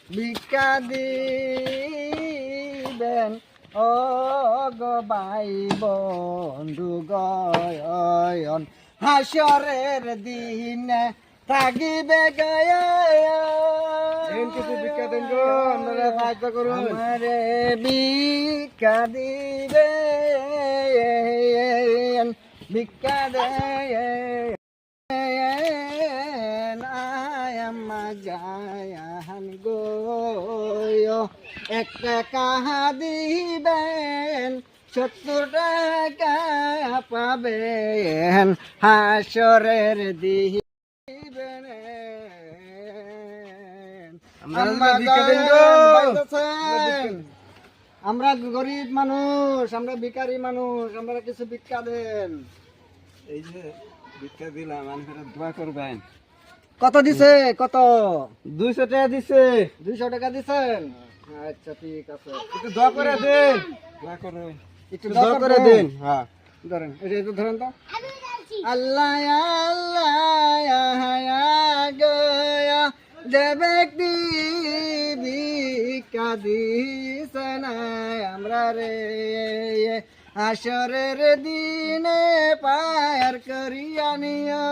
ভিক্ষা দিবেন ও গো ভাই বন্ধু গয়ন হাসরের দিনে থাকিবে কিছু ভিক্ষা দেন গো, আপনারা সাহায্য করুন। আমারে ভিক্ষা দিবেন ভিক্ষা দেন আয়াম্মা জায়ান গো একটা কাহা দিবেন 70 টাকা পাবেন হাসরের দিবেন আমরা গরিব মানুষ, আমরা ভিখারি মানুষ, আমরা কিছু ভিক্ষা দেন। এই যে ভিক্ষা দিলাম, আপনারা দোয়া করবেন। কত দিছে? কত? 200 টাকা দিছে। 200 টাকা দিছেন? আচ্ছা ঠিক আছে, একটু দোয়া করে দেন, দোয়া করে একটু দোয়া করে দেন। হ্যাঁ ধরেন, এটা একটু ধরেন তো। আল্লাহ আল্লাহ গয়া যে ব্যক্তি ভিক্ষা দিছে না আমরা রে হাসরের দিনে পার করিয়া নিও